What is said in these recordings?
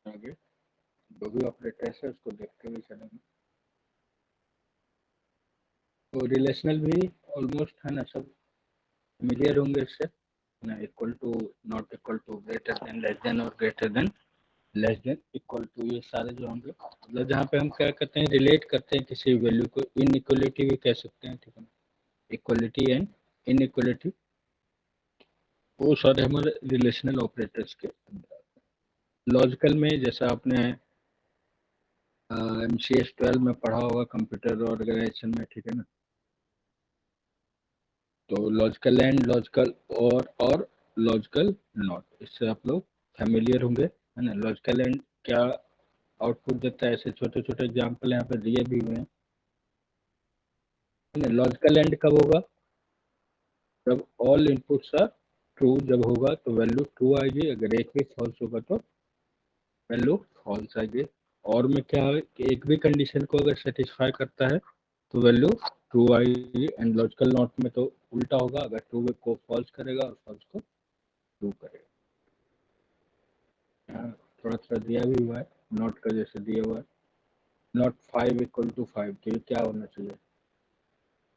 आगे जो भी ऑपरेटर्स है उसको देखते हुए चलेंगे। तो रिलेशनल भी ऑलमोस्ट है ना सब मिलियर होंगे इससे ना, equal to, not equal to, greater than, less than और greater than, less than, equal to, ये सारे जो होंगे मतलब जहाँ पे हम क्या करते हैं रिलेट करते हैं किसी वैल्यू को, इनइक्वलिटी भी कह सकते हैं, ठीक है, इक्वलिटी एंड इनइक्वलिटी, वो सारे हमारे रिलेशनल ऑपरेटर्स के अंदर। लॉजिकल में जैसा आपने MCS 12 में पढ़ा होगा कंप्यूटर ऑर्गेनाइजेशन में, ठीक है ना, तो लॉजिकल एंड, लॉजिकल और लॉजिकल नॉट, इससे आप लोग फैमिलियर होंगे, है ना। लॉजिकल एंड क्या आउटपुट देता है, ऐसे छोटे छोटे एग्जाम्पल यहाँ पे दिए भी हुए हैं, है ना। लॉजिकल एंड कब होगा, जब ऑल इनपुट्स आर ट्रू, जब होगा तो वैल्यू ट्रू आएगी, अगर एक भी फॉल्स होगा तो वैल्यू फॉल्स आएगी। और में क्या है कि एक भी कंडीशन को अगर सेटिस्फाई करता है तो वैल्यू ट्रू आएगी, एंड लॉजिकल नॉट में तो उल्टा होगा, अगर ट्रू को फॉल्स करेगा और फॉल्स को ट्रू करेगा। यहाँ थोड़ा थोड़ा दिया भी हुआ है, नॉट का जैसे दिया हुआ है, नॉट 5 इक्वल टू 5, तो ये क्या होना चाहिए,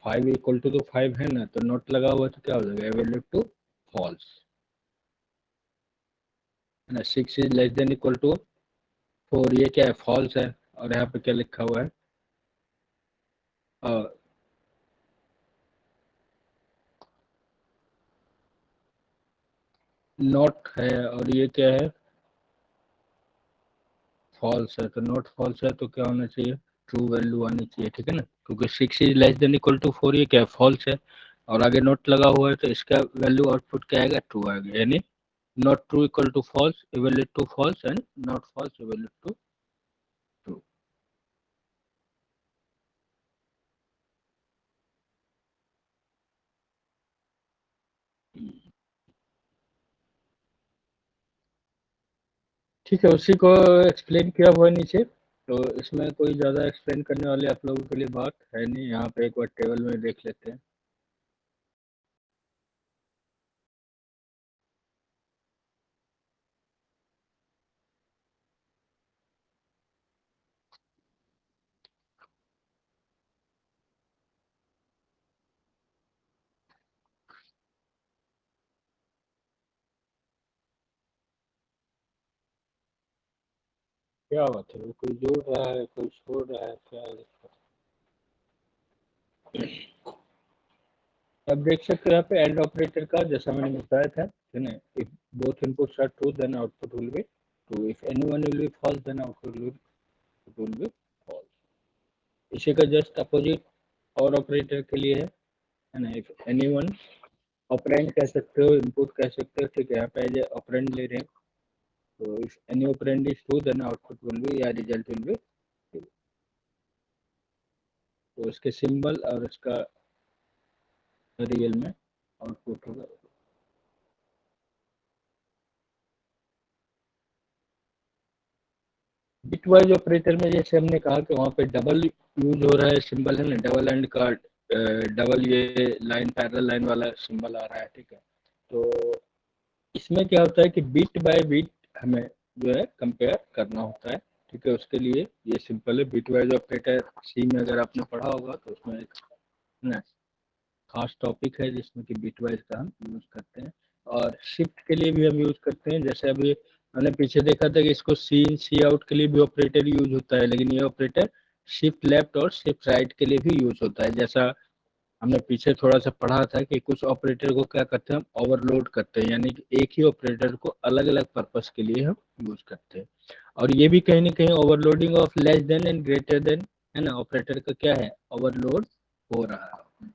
5 इक्वल टू तो 5 है ना, तो नॉट लगा हुआ तो क्या हो जाएगा, वैल्यू टू फॉल्स, है ना। 6 is less than equal to 4, ये क्या है, फॉल्स है, और यहाँ पे क्या लिखा हुआ है, नॉट है, और ये क्या है, फॉल्स है, तो नॉट फॉल्स है तो क्या होना चाहिए, ट्रू वैल्यू आनी चाहिए, ठीक है ना, क्योंकि 6 is less than equal to 4, ये क्या है, फॉल्स है, और आगे नॉट लगा हुआ है तो इसका वैल्यू आउटपुट क्या आएगा, ट्रू आएगा, यानी not true equal to false, evaluate to false, and not false evaluate to true. ठीक है, उसी को एक्सप्लेन किया हुआ है नीचे, तो इसमें कोई ज़्यादा एक्सप्लेन करने वाले आप लोगों के लिए बात है नहीं, यहाँ पे एक बार टेबल में देख लेते हैं। क्या बात है, कोई जोड़ रहा है, कोई छोड़ रहा है, क्या है? अब देख सकते हो यहाँ पे एंड ऑपरेटर का, जैसा मैंने बताया था, है ना, if both inputs are true then output will be true, if anyone will be false then output will be false. इसी का जस्ट अपोजिट और ऑपरेटर के लिए है ना, इफ एनीवन, ऑपरेंड कह सकते हो, इनपुट कह सकते हो, ठीक है, यहाँ पे एज ऑपरेंड ले रहे हैं, तो if any operand is true then output will be, या रिजल्ट विल बी ट्रू। तो इसके सिंबल और इसका रियल में आउटपुट होगा। बिटवाइज ऑपरेटर में जैसे हमने कहा कि वहाँ पे डबल यूज हो रहा है सिंबल, है ना, डबल एंड का, डबल ये लाइन पैरेलल लाइन वाला सिंबल आ रहा है, ठीक है। तो इसमें क्या होता है कि बिट बाय बिट हमें जो है कंपेयर करना होता है, ठीक है, उसके लिए ये सिंपल है, बिट वाइज ऑपरेटर सी में अगर आपने पढ़ा होगा तो उसमें एक ना खास टॉपिक है जिसमें कि बिट वाइज का हम यूज करते हैं, और शिफ्ट के लिए भी हम यूज करते हैं, जैसे अभी हमने पीछे देखा था कि इसको सी इन सी आउट के लिए भी ऑपरेटर यूज होता है, लेकिन ये ऑपरेटर शिफ्ट लेफ्ट और शिफ्ट राइट के लिए भी यूज होता है, जैसा हमने पीछे थोड़ा सा पढ़ा था कि कुछ ऑपरेटर को क्या करते हैं, हम ओवरलोड करते हैं, यानी कि एक ही ऑपरेटर को अलग अलग पर्पस के लिए हम यूज करते हैं, और ये भी कहीं ना कहीं overloading of less than and greater then, है ना, ऑपरेटर का क्या है, ओवरलोड हो रहा है।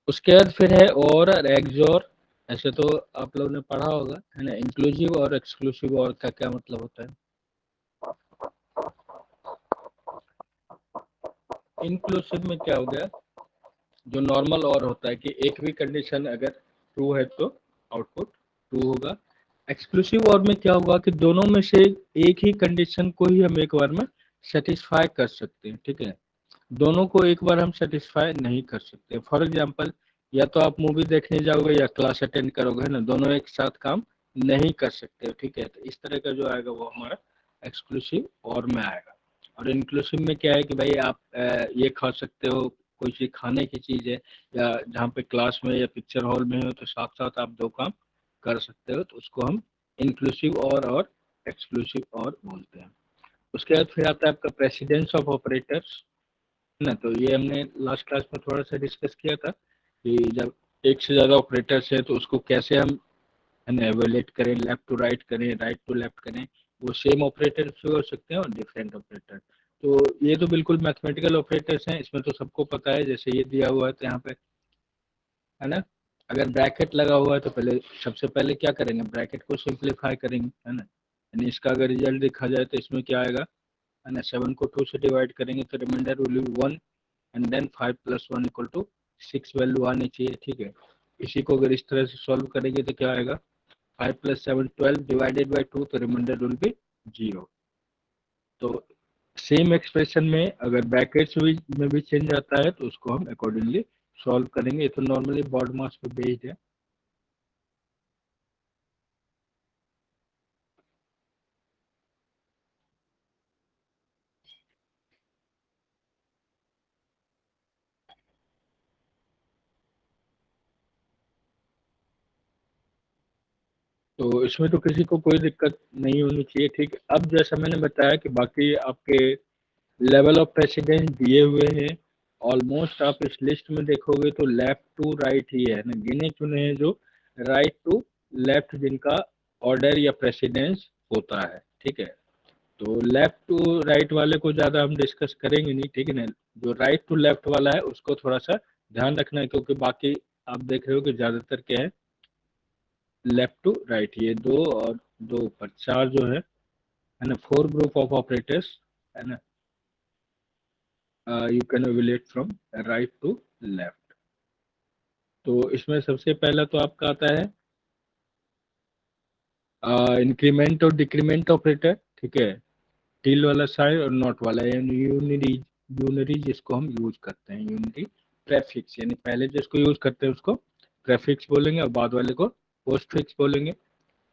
उसके बाद फिर है और एक्सोर, ऐसे तो आप लोगों ने पढ़ा होगा, है ना, इंक्लूसिव और एक्सक्लूसिव और का क्या मतलब होता है। इंक्लूसिव में क्या हो गया, जो नॉर्मल और होता है कि एक भी कंडीशन अगर ट्रू है तो आउटपुट ट्रू होगा। एक्सक्लूसिव और में क्या होगा कि दोनों में से एक ही कंडीशन को ही हम एक बार में सेटिस्फाई कर सकते हैं, ठीक है, दोनों को एक बार हम सेटिस्फाई नहीं कर सकते। फॉर एग्जांपल, या तो आप मूवी देखने जाओगे या क्लास अटेंड करोगे, है ना, दोनों एक साथ काम नहीं कर सकते हो, ठीक है। तो इस तरह का जो आएगा वो हमारा एक्सक्लूसिव और में आएगा। और इंक्लूसिव में क्या है कि भाई आप ये खा सकते हो, कोई चीज़ खाने की चीज़ है, या जहाँ पे क्लास में या पिक्चर हॉल में हो तो साथ साथ आप दो काम कर सकते हो, तो उसको हम इंक्लूसिव और एक्सक्लूसिव और बोलते हैं। उसके बाद फिर आता है आपका प्रेसिडेंस ऑफ ऑपरेटर्स, है ना। तो ये हमने लास्ट क्लास में थोड़ा सा डिस्कस किया था कि जब एक से ज़्यादा ऑपरेटर्स है तो उसको कैसे हम एवेलेट करें, लेफ्ट टू राइट करें, राइट टू लेफ्ट करें। वो सेम ऑपरेटर भी हो सकते हैं और डिफरेंट ऑपरेटर। तो ये तो बिल्कुल मैथमेटिकल ऑपरेटर्स हैं, इसमें तो सबको पता है। जैसे ये दिया हुआ है तो यहाँ पे, है ना, अगर ब्रैकेट लगा हुआ है तो पहले सबसे पहले क्या करेंगे, ब्रैकेट को सिंप्लीफाई करेंगे, है ना। यानी इसका अगर रिजल्ट देखा जाए तो इसमें क्या आएगा, है ना, 7 को 2 से डिवाइड करेंगे तो remainder will be 1, and then 5 + 1 = 6 value आनी चाहिए, ठीक है। इसी को अगर इस तरह से सॉल्व करेंगे तो क्या आएगा, 5 + 7 12 डिवाइडेड बाई 2, तो रिमाइंडर विल बी 0। तो सेम एक्सप्रेशन में अगर ब्रैकेट्स में भी चेंज आता है तो उसको हम अकॉर्डिंगली सॉल्व करेंगे। ये तो नॉर्मली बॉड मास पे बेस्ड है। तो इसमें तो किसी को कोई दिक्कत नहीं होनी चाहिए, ठीक है। अब जैसा मैंने बताया कि बाकी आपके लेवल ऑफ प्रेसिडेंस दिए हुए हैं, ऑलमोस्ट आप इस लिस्ट में देखोगे तो लेफ्ट टू राइट ही है ना, गिने चुने हैं जो राइट टू लेफ्ट जिनका ऑर्डर या प्रेसिडेंस होता है, ठीक है। तो लेफ्ट टू राइट वाले को ज़्यादा हम डिस्कस करेंगे नहीं, ठीक है ना। जो राइट टू लेफ्ट वाला है उसको थोड़ा सा ध्यान रखना है, क्योंकि बाकी आप देख रहे हो कि ज़्यादातर क्या है, लेफ्ट टू राइट, ये दो और दो ऊपर चार जो है ना, 4 ग्रुप ऑफ ऑपरेटर्स, है ना, you can evaluate from right to left. तो इसमें सबसे पहला तो आपका आता है इंक्रीमेंट और डिक्रीमेंट ऑपरेटर, ठीक है। टिल वाला साइन और नॉट वाला, यानी यूनरी, यूनरी जिसको हम यूज करते हैं, यूनरी प्रेफिक्स, यानी पहले जिसको यूज करते हैं उसको प्रेफिक्स बोलेंगे और बाद वाले को पोस्टफिक्स बोलेंगे,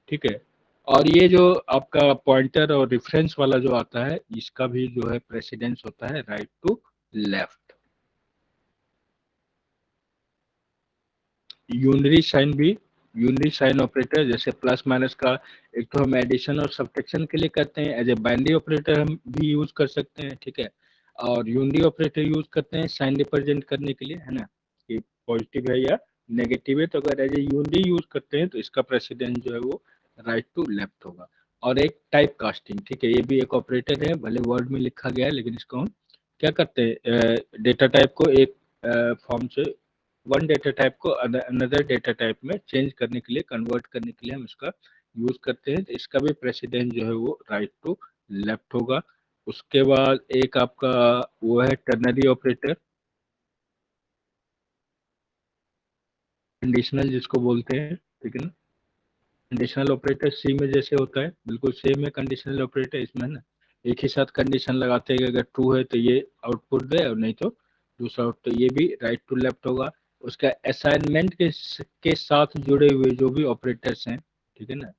ठीक है। और ये जो आपका पॉइंटर और रेफरेंस वाला जो आता है, इसका भी जो है प्रेसिडेंस होता है right to left. Unary sign भी, यूनरी साइन ऑपरेटर जैसे प्लस माइनस का, एक तो हम एडिशन और सब्ट्रैक्शन के लिए करते हैं, एज ए बाइनरी ऑपरेटर हम भी यूज कर सकते हैं, ठीक है। और यूनरी ऑपरेटर यूज करते हैं साइन रिप्रेजेंट करने के लिए, है ना, कि पॉजिटिव है या नेगेटिव है। तो अगर एज ए यूनरी यूज करते हैं तो इसका प्रेसिडेंस जो है वो राइट टू लेफ्ट होगा। और एक टाइप कास्टिंग, ठीक है, ये भी एक ऑपरेटर है, भले वर्ड में लिखा गया है लेकिन इसको हम क्या करते हैं, डेटा टाइप को एक फॉर्म से, वन डेटा टाइप को अनदर डेटा टाइप में चेंज करने के लिए, कन्वर्ट करने के लिए हम इसका यूज करते हैं। तो इसका भी प्रेसिडेंस जो है वो राइट टू लेफ्ट होगा। उसके बाद एक आपका वो है टर्नरी ऑपरेटर, कंडीशनल जिसको बोलते हैं, ठीक है ना। कंडीशनल ऑपरेटर सी में जैसे होता है बिल्कुल सेम है कंडीशनल ऑपरेटर, इसमें ना एक ही साथ कंडीशन लगाते हैं कि अगर ट्रू है तो ये आउटपुट दे और नहीं तो दूसरा आउट, तो ये भी राइट टू लेफ्ट होगा। उसका असाइनमेंट के साथ जुड़े हुए जो भी ऑपरेटर्स हैं, ठीक है ना,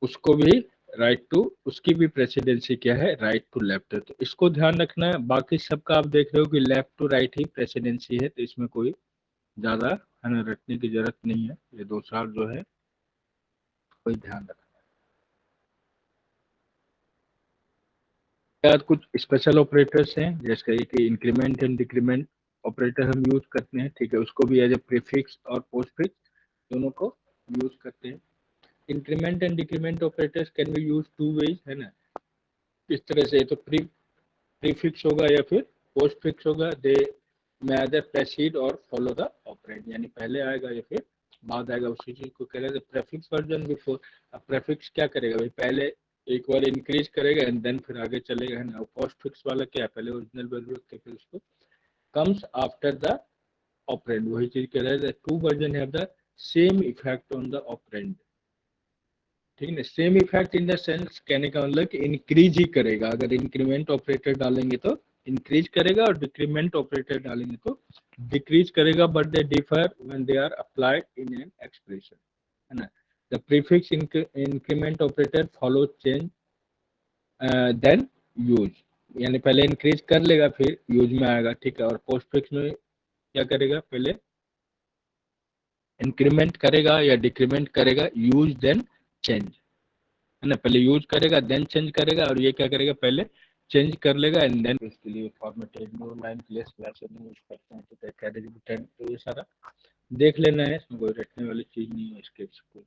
उसको भी राइट टू, उसकी भी प्रेसिडेंसी क्या है, राइट टू लेफ्ट है। तो इसको ध्यान रखना है। बाकी सबका आप देख रहे हो कि लेफ्ट टू राइट ही प्रेसिडेंसी है, तो इसमें कोई ज्यादा है ना रटने की जरूरत नहीं है। ये दो चार जो है कोई ध्यान रखना। बाद कुछ स्पेशल ऑपरेटर्स हैं, जैसे कि इंक्रीमेंट एंड डिक्रीमेंट ऑपरेटर हम यूज करते हैं, ठीक है। उसको भी एज ए प्रीफिक्स और पोस्टफिक्स दोनों को यूज करते हैं। Increment and decrement operators can be use two ways, है ना। इस तरह से तो प्रीफिक्स होगा या फिर पोस्टफिक्स होगा, दे में आइदर प्रेसीड और फॉलो द ऑपरेंड, यानी पहले आएगा या फिर बाद आएगा, उसी चीज को कह रहे हैं प्रेफिक्स वर्जन बिफोर। अब प्रेफिक्स क्या करेगा भाई, पहले एक बार इंक्रीज करेगा एंड देन फिर आगे चलेगा, है ना। पोस्ट फिक्स वाला क्या है, पहले ओरिजिनल वैल्यू रख के फिर उसको कम्स आफ्टर द ऑपरेंड, वही चीज कह रहे हैं, to version have the same effect on the operand, ठीक है ना। Same effect in the sense कहने का मतलब कि इंक्रीज ही करेगा, अगर इंक्रीमेंट ऑपरेटर डालेंगे तो इंक्रीज करेगा और डिक्रीमेंट ऑपरेटर डालेंगे तो डिक्रीज करेगा, but they differ when they are applied in an expression, है ना। The prefix increment operator follow change then use, यानी पहले इंक्रीज कर लेगा फिर यूज में आएगा, ठीक है। और पोस्ट फिक्स में क्या करेगा, पहले इंक्रीमेंट करेगा या डिक्रीमेंट करेगा, यूज देन चेंज, है ना। पहले यूज करेगा देन चेंज करेगा, और ये क्या करेगा, पहले चेंज कर लेगा एंड देन इसके लिए फॉर्मेटेड न्यू लाइन के लिए स्लैश यूज करते हैं, ठीक है। कैरेज रिटर्न, तो ये सारा देख लेना है, इसमें कोई रटने वाली चीज नहीं है इसके कुछ।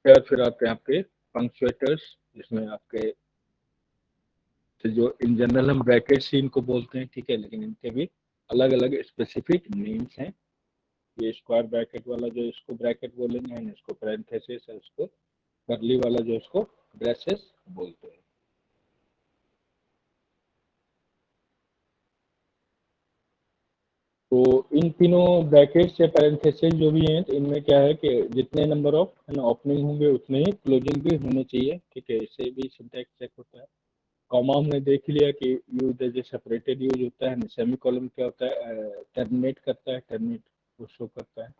फिर आपके यहाँ पे पंक्चुएटर्स, जिसमें आपके जो इन जनरल हम ब्रैकेट ही इनको बोलते हैं, ठीक है, लेकिन इनके भी अलग अलग स्पेसिफिक नेम्स हैं। ये स्क्वायर ब्रैकेट वाला जो इसको ब्रैकेट बोलेंगे, इसको पैरेंथेसिस है, उसको कर्ली वाला जो इसको ब्रेसेस बोलते हैं। तो इन तीनों ब्रैकेट्स या पैरेंथेसिस जो भी हैं, तो इनमें क्या है कि जितने नंबर ऑफ है ना ओपनिंग होंगे उतने ही क्लोजिंग भी होने चाहिए, ठीक है। इससे भी सिंटैक्स चेक होता है। कॉमा हमने देख लिया कि use as a separated use होता है, सेमी कॉलम क्या होता है, टर्मिनेट करता है, टर्मिनेट को शो करता है।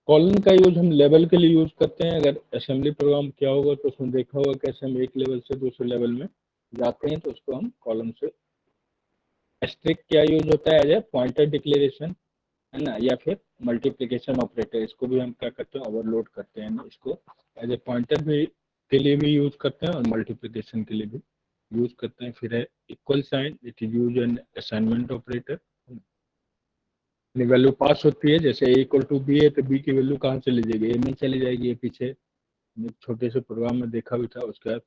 कॉलन का यूज हम लेवल के लिए यूज करते हैं। अगर असेंबली प्रोग्राम क्या होगा तो उसमें देखा होगा कैसे हम एक लेवल से दूसरे लेवल में जाते हैं, तो उसको हम कॉलम से। एस्ट्रिक क्या यूज होता है, एज ए पॉइंटर डिक्लेरेशन, है ना, या फिर मल्टीप्लिकेशन ऑपरेटर, इसको भी हम क्या करते हैं, ओवरलोड करते हैं ना, इसको एज ए पॉइंटर भी के लिए भी यूज करते हैं और मल्टीप्लिकेशन के लिए भी यूज करते हैं। फिर है equal sign, it is use an assignment operator. Value pass होती है, जैसे ए इक्वल टू बी है तो बी की वैल्यू कहाँ चली जाएगी, ए में चली जाएगी। ये पीछे एक छोटे से प्रोग्राम में देखा भी था। उसके बाद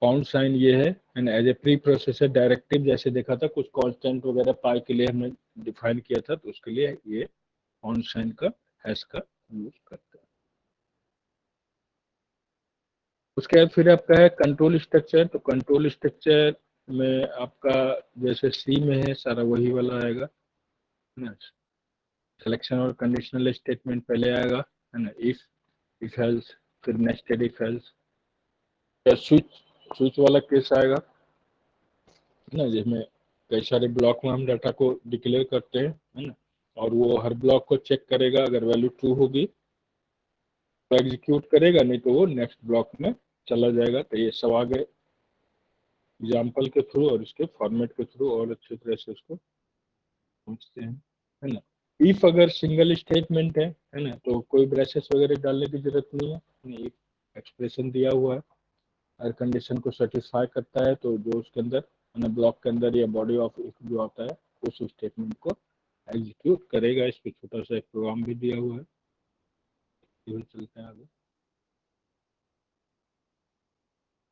पाउंड साइन ये है and as a preprocessor directive, जैसे देखा था कुछ कांस्टेंट वगैरह पाई के लिए हमने डिफाइन किया था, तो उसके लिए ये पाउंड साइन का हैश का यूज करते हैं। उसके बाद फिर आपका है कंट्रोल स्ट्रक्चर। तो कंट्रोल स्ट्रक्चर में आपका जैसे सी में है सारा वही वाला आएगा ना। सिलेक्शन और कंडीशनल स्टेटमेंट पहले आएगा, है ना। इफ एल्स, फिर नेस्टेड इफ एल्स, या स्विच स्विच वाला केस आएगा, है ना, जिसमें कई सारे ब्लॉक में हम डाटा को डिक्लेयर करते हैं, है ना। और वो हर ब्लॉक को चेक करेगा, अगर वैल्यू ट्रू होगी तो एग्जीक्यूट करेगा, नहीं तो वो नेक्स्ट ब्लॉक में चला जाएगा। तो ये सब आगे एग्जाम्पल के थ्रू और इसके फॉर्मेट के थ्रू और अच्छी तरह से उसको समझते हैं, है ना। इफ अगर सिंगल स्टेटमेंट है ना, तो कोई ब्रेसेस वगैरह डालने की जरूरत नहीं है। एक एक्सप्रेशन दिया हुआ है, हर कंडीशन को सेटिस्फाई करता है, तो जो उसके अंदर ब्लॉक के अंदर या बॉडी ऑफ इफ जो आता है उस स्टेटमेंट को एग्जीक्यूट करेगा। इस पर छोटा सा एक प्रोग्राम भी दिया हुआ है, ये भी चलते हैं आगे।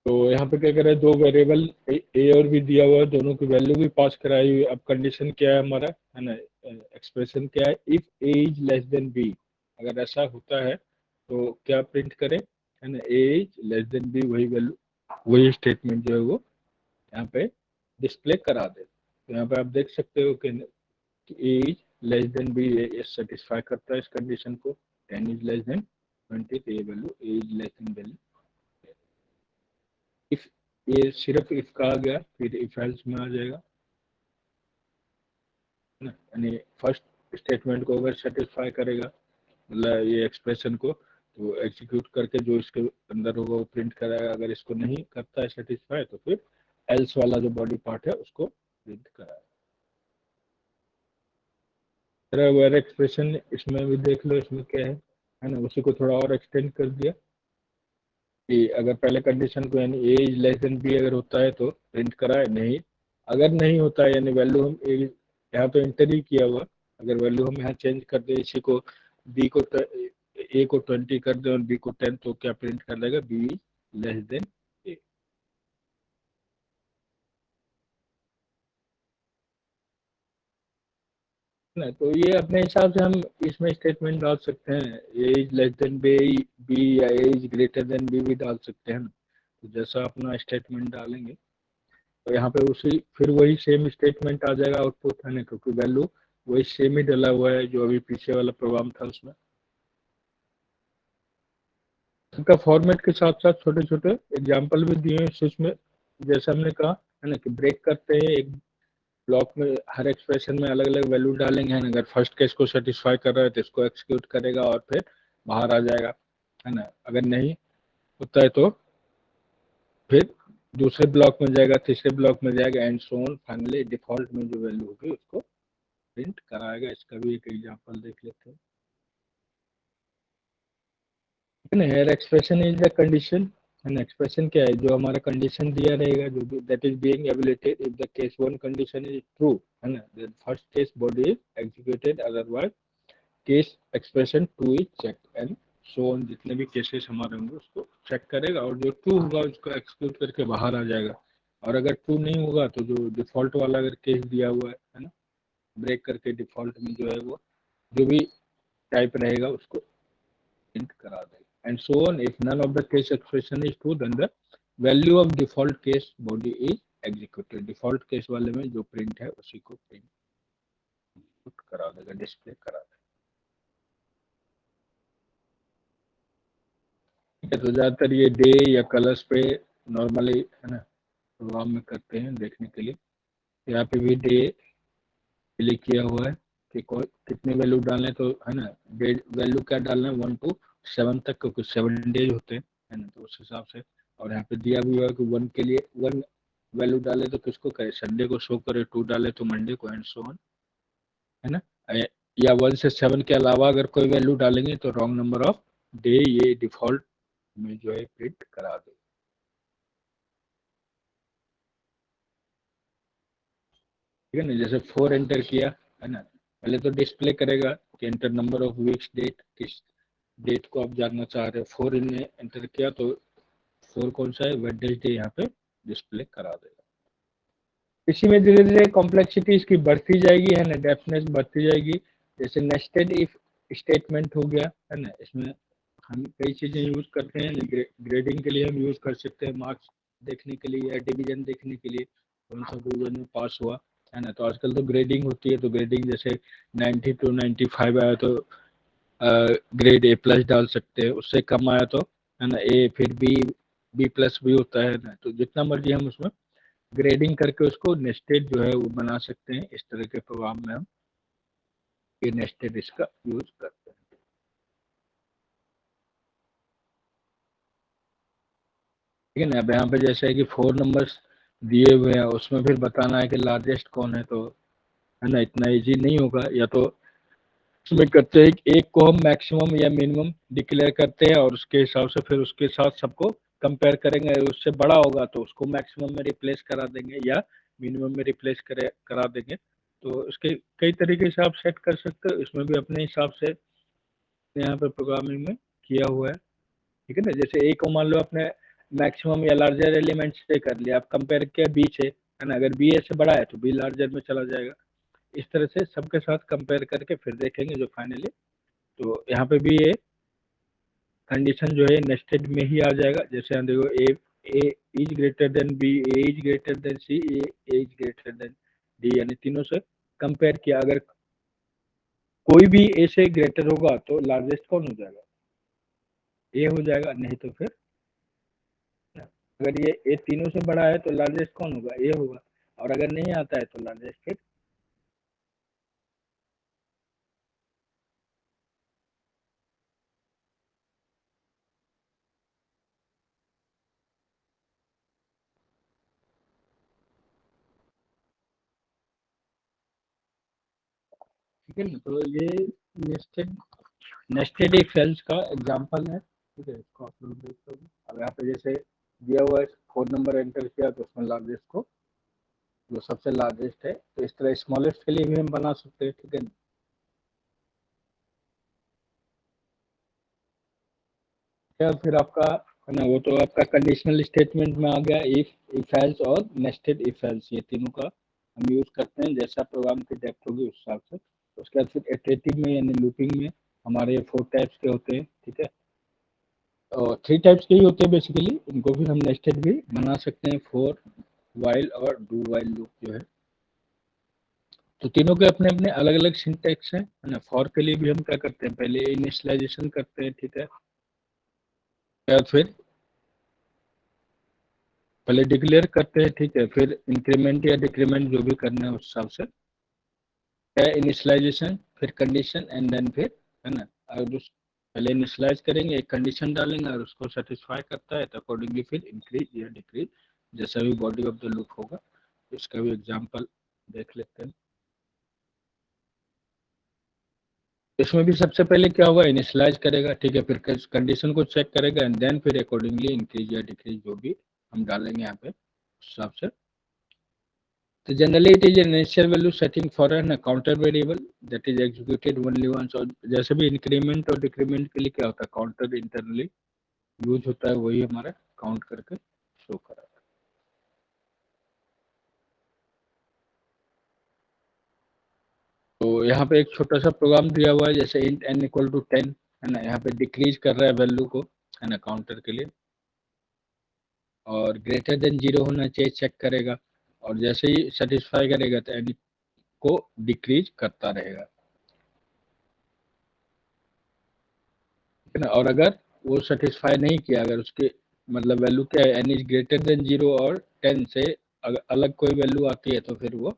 तो यहाँ पे क्या करें, दो वेरिएबल ए और बी दिया हुआ है, दोनों की वैल्यू भी पास कराई हुई है। अब कंडीशन क्या है हमारा, है ना, एक्सप्रेशन क्या है, if A is less than B, अगर ऐसा होता है तो क्या प्रिंट करें, है ना, ए इज लेस देन बी, वही वैल्यू वही स्टेटमेंट जो है वो यहाँ पे डिस्प्ले करा दे। तो यहाँ पे आप देख सकते हो कि ए इज लेस देन बी, ये सेटिस्फाई करता है इस कंडीशन को। 10 इज लेस देन 20, तो ये value A is less then value. If ये सिर्फ इफ का आ गया, फिर इफ एल्स में आ जाएगा ना, यानी फर्स्ट स्टेटमेंट को अगर सेटिस्फाई करेगा, मतलब ये एक्सप्रेशन को, तो एग्जीक्यूट करके जो इसके अंदर होगा वो प्रिंट कराएगा। अगर इसको नहीं करता है सेटिस्फाई, तो फिर एल्स वाला जो बॉडी पार्ट है उसको प्रिंट कराएगा। वेर एक्सप्रेशन इसमें भी देख लो, इसमें क्या है ना, उसी को थोड़ा और एक्सटेंड कर दिया कि अगर पहले कंडीशन को यानी ए इज लेस देन बी अगर होता है तो प्रिंट कराए, नहीं अगर नहीं होता है यानी वैल्यू हम ए यहाँ पे एंटर ही किया हुआ, अगर वैल्यू हम यहाँ चेंज कर दे, इसी को बी को ए को 20 कर दे और बी को 10, तो क्या प्रिंट कर देगा, बी लेस देन ए। ना तो ये अपने हिसाब से हम इसमें स्टेटमेंट डाल सकते हैं, ए इज लेस देन बी या ए इज ग्रेटर देन बी भी डाल सकते हैं ना। तो जैसा अपना स्टेटमेंट डालेंगे तो यहाँ पे उसी फिर वही सेम स्टेटमेंट आ जाएगा आउटपुट, है ना, क्योंकि वैल्यू वही सेम ही डला हुआ है जो अभी पीछे वाला प्रोग्राम था उसमें। उनका फॉर्मेट के साथ साथ छोटे छोटे एग्जाम्पल भी दिए हैं स्विच में, जैसे हमने कहा, है ना, कि ब्रेक करते हैं एक ब्लॉक में हर एक्सप्रेशन में अलग अलग वैल्यू डालेंगे, है ना। अगर फर्स्ट केस को सेटिस्फाई कर रहा है तो इसको एक्सिक्यूट करेगा और फिर बाहर आ जाएगा, है ना। अगर नहीं होता है तो फिर दूसरे ब्लॉक में जाएगा, तीसरे ब्लॉक में जाएगा, and so on. Finally default में जो वैल्यू होगी उसको प्रिंट कराएगा। इसका भी एक एग्जांपल देख लेते हैं, है ना। Here expression is the condition, है ना। एक्सप्रेशन क्या है, जो हमारा कंडीशन दिया रहेगा, जो that is being evaluated if the case one condition is true, है ना, then first case body is executed, otherwise case expression two is check, and so on. जितने भी केसेस हमारे होंगे उसको चेक करेगा और जो ट्रू होगा उसको एक्सिक्यूट करके बाहर आ जाएगा। और अगर ट्रू नहीं होगा तो जो डिफॉल्ट वाला अगर केस दिया हुआ है ना, ब्रेक करके डिफॉल्ट में जो है वो जो भी टाइप रहेगा उसको प्रिंट करा देगा, and so on. If none of the case expression is true then the value of default case body is executed. Default case वाले में जो प्रिंट है उसी को प्रिंट करा देगा, डिस्प्ले करा देगा। ठीक है, तो ज्यादातर ये डे या कलर्स पे नॉर्मली, है ना, प्रोग्राम में करते हैं देखने के लिए। यहाँ पे भी डे क्लिक किया हुआ है कि कितने वैल्यू डालने, तो है ना, वैल्यू क्या डालना है 1 to 7 तक, क्योंकि 7 डेज होते हैं, है ना, तो उस हिसाब से। और यहाँ पे दिया भी हुआ है कि 1 के लिए 1 वैल्यू डाले तो किसको करे, संडे को शो करे, 2 डाले तो मंडे को, एंड सो ऑन, है ना। या 1 से 7 के अलावा अगर कोई वैल्यू डालेंगे तो रॉन्ग नंबर ऑफ डे ये डिफॉल्ट में जो है प्रिंट करा दे। ठीक है ना, जैसे 4 एंटर किया, है ना, पहले तो डिस्प्ले करेगा कि enter number of weeks, date, किस डेट को आप जानना चाह रहे हैं। 4 इनने एंटर किया तो 4 कौन सा है, वेडनेसडे, यहाँ पे डिस्प्ले करा देगा। इसी में धीरे धीरे कॉम्प्लेक्सिटी इसकी बढ़ती जाएगी, है ना, डेप्थनेस बढ़ती जाएगी। जैसे नेस्टेड इफ स्टेटमेंट हो गया, है ना, इसमें हम कई चीजें यूज करते हैं। ग्रेडिंग के लिए हम यूज कर सकते हैं, मार्क्स देखने के लिए या डिवीजन देखने के लिए, कौन सा डिवीजन में पास हुआ, है ना। तो आजकल तो ग्रेडिंग होती है, तो ग्रेडिंग जैसे 90 to 95 आया तो ग्रेड ए प्लस डाल सकते हैं, उससे कम आया तो, है ना, ए, फिर बी, बी प्लस भी होता है ना। तो जितना मर्जी हम उसमें ग्रेडिंग करके उसको नेस्टेड जो है वो बना सकते हैं। इस तरह के प्रोग्राम में हम ये नेस्टेड इसका यूज करते हैं। ठीक है ना, अब यहाँ पे जैसे है कि 4 नंबर्स दिए हुए हैं, उसमें फिर बताना है कि लार्जेस्ट कौन है, तो है ना, इतना इजी नहीं होगा। या तो उसमें करते हैं एक को हम मैक्सिमम या मिनिमम डिक्लेयर करते हैं और उसके हिसाब से फिर उसके साथ सबको कंपेयर करेंगे, उससे बड़ा होगा तो उसको मैक्सिमम में रिप्लेस करा देंगे या मिनिमम में रिप्लेस करा देंगे। तो इसके कई तरीके से आप सेट कर सकते हो, इसमें भी अपने हिसाब से यहाँ पे प्रोग्रामिंग में किया हुआ है। ठीक है ना, जैसे ए को मान लो अपने मैक्सिमम या लार्जर एलिमेंट से कर लिया, आप कंपेयर किया बी से, है ना, अगर बी ए से बड़ा है तो बी लार्जर में चला जाएगा। इस तरह से सबके साथ कंपेयर करके फिर देखेंगे जो फाइनली, तो यहाँ पे भी ये कंडीशन जो है नेस्टेड में ही आ जाएगा। जैसे हम देखो a is greater than b, a is greater than c, a is greater than d, यानी तीनों से कंपेयर किया। अगर कोई भी ए से ग्रेटर होगा तो लार्जेस्ट कौन हो जाएगा, ए हो जाएगा, नहीं तो फिर अगर ये ए तीनों से बड़ा है तो लार्जेस्ट कौन होगा, ए होगा। और अगर नहीं आता है तो लार्जेस्ट फिर। ठीक है ना, तो ये नेस्टेड नेस्टेड इफ एल्स का एग्जांपल है। ठीक है, इसको आप लोग देख सकते हो। अब यहाँ पे जैसे दिया हुआ है 4 नंबर एंटर किया तो उसमें लार्जेस्ट को, जो सबसे लार्जेस्ट है, तो इस तरह स्मॉलेस्ट के लिए भी हम बना सकते हैं। ठीक है ना, क्या फिर आपका, है ना, वो तो आपका कंडीशनल स्टेटमेंट में आ गया। इफ एल्स और नेस्टेड इफ एल्स, ये तीनों का हम यूज करते हैं, जैसा प्रोग्राम की डेप्थ होगी उस हिसाब से। उसके बाद फिर इटरेटिव में यानी लूपिंग में हमारे 4 टाइप्स के होते हैं। ठीक है, और 3 टाइप्स के ही होते हैं बेसिकली, इनको फिर हम नेस्टेड भी बना सकते हैं, फॉर, वाइल और डू वाइल लूप जो है। तो तीनों के अपने अपने अलग अलग सिंटैक्स हैं, है ना। फॉर के लिए भी हम क्या करते हैं, पहले इनिशियलाइजेशन करते हैं। ठीक है, फिर पहले डिक्लेयर करते हैं, ठीक है, फिर इंक्रीमेंट या डिक्रीमेंट जो भी करना है उस हिसाब से इनिशियलाइजेशन, फिर कंडीशन एंड देन फिर, है ना, अगर उस पहले इनिशियलाइज करेंगे, एक कंडीशन डालेंगे और उसको सेटिस्फाई करता है तो अकॉर्डिंगली फिर इंक्रीज या डिक्रीज जैसा भी बॉडी ऑफ द लूप होगा। इसका भी एग्जांपल देख लेते हैं। इसमें भी सबसे पहले क्या होगा, इनिशियलाइज करेगा, ठीक है, फिर कंडीशन को चेक करेगा एंड देन फिर अकॉर्डिंगली इंक्रीज या डिक्रीज जो भी हम डालेंगे यहाँ पे उस हिसाब से। तो generally it is an initial value setting for an counter variable that is executed only once. और जैसे भी इंक्रीमेंट और डिक्रीमेंट के लिए क्या होता है, काउंटर इंटरनली यूज होता है, वही हमारा काउंट करके शो करा। तो यहाँ पे एक छोटा सा प्रोग्राम दिया हुआ है, जैसे इंट n इक्वल टू 10, है ना, यहाँ पे डिक्रीज कर रहा है वैल्यू को, है ना, काउंटर के लिए, और ग्रेटर देन 0 होना चाहिए, चेक करेगा, और जैसे ही सेटिस्फाई करेगा तो n को डिक्रीज करता रहेगा, ठीक है ना। और अगर वो सेटिस्फाई नहीं किया, अगर उसके मतलब वैल्यू क्या है, n इज ग्रेटर देन 0 और 10 से अगर अलग कोई वैल्यू आती है तो फिर वो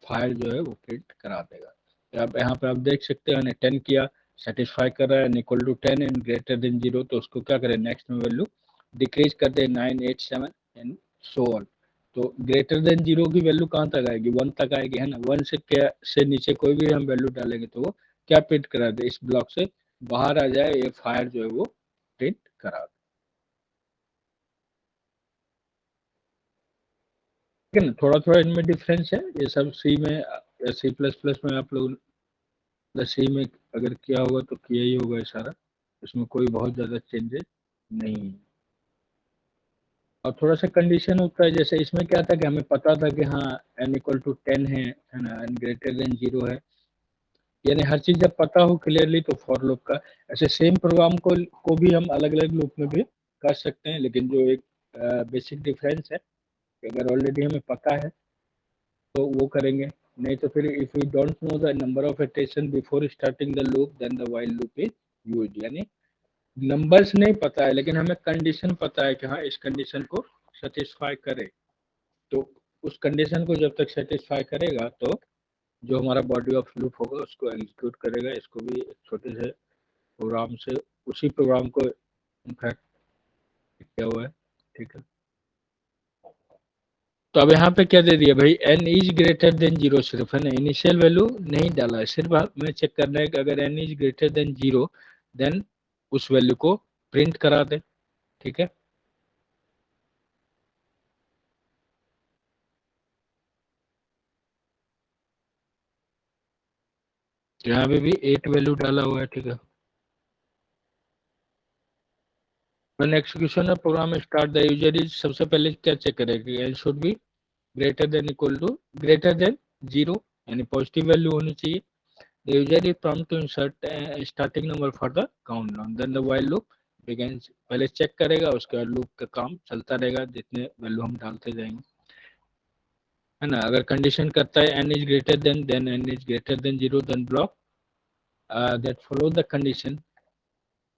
फायर जो है वो प्रिंट करा देगा। अब यहाँ पे आप देख सकते हैं, 10 किया, सेटिस्फाई कर रहा है, n equal to 10 and greater than 0, तो उसको क्या करें, नेक्स्ट में वैल्यू डिक्रीज कर दे 9, 8, 7 एंड सो ऑन। तो ग्रेटर देन 0 की वैल्यू कहाँ तक आएगी, 1 तक आएगी, है ना। 1 से क्या से नीचे कोई भी हम वैल्यू डालेंगे तो वो क्या प्रिंट करा दे, इस ब्लॉक से बाहर आ जाए, ये फायर जो है वो प्रिंट करा दे, ठीक है ना। थोड़ा थोड़ा इनमें डिफरेंस है, ये सब सी में या सी प्लस प्लस में आप लोग सी में अगर किया होगा तो किया ही होगा सारा, इसमें कोई बहुत ज़्यादा चेंजेस नहीं है। और थोड़ा सा कंडीशन होता है, जैसे इसमें क्या था कि हमें पता था कि हाँ n इक्वल टू 10 है ना, n ग्रेटर देन 0 है, यानी हर चीज़ जब पता हो क्लियरली तो फॉर लूप का। ऐसे सेम प्रोग्राम को भी हम अलग अलग लूप में भी कर सकते हैं, लेकिन जो एक बेसिक डिफरेंस है, अगर ऑलरेडी हमें पता है तो वो करेंगे, नहीं तो फिर if you don't know the number of iteration before starting the loop then the while loop is used. यानी नंबर्स नहीं पता है लेकिन हमें कंडीशन पता है कि हाँ इस कंडीशन को सेटिस्फाई करे, तो उस कंडीशन को जब तक सेटिस्फाई करेगा तो जो हमारा बॉडी ऑफ लूप होगा उसको एग्जीक्यूट करेगा। इसको भी एक छोटे से प्रोग्राम से, उसी प्रोग्राम को इनफैक्ट किया हुआ है, ठीक है। तो अब यहाँ पे क्या दे दिया भाई, n इज ग्रेटर देन 0, सिर्फ, है ना, इनिशियल वैल्यू नहीं डाला है, सिर्फ हमें चेक करना है कि अगर n is greater than 0 then उस वैल्यू को प्रिंट करा दे, ठीक है। यहाँ पे भी 8 वैल्यू डाला हुआ है, ठीक है। When execution of program start, the user is सबसे पहले क्या चेक करेगा, n should be greater than equal to greater than 0, यानी पॉजिटिव वैल्यू होनी चाहिए। The user is prompt to insert a starting number for the countdown. Then the while loop begins. पहले check करेगा, उसके बाद लूप का काम चलता रहेगा जितने वैल्यू हम डालते जाएंगे, है ना। अगर कंडीशन करता है n is greater than n is greater than 0 then block that follow the condition,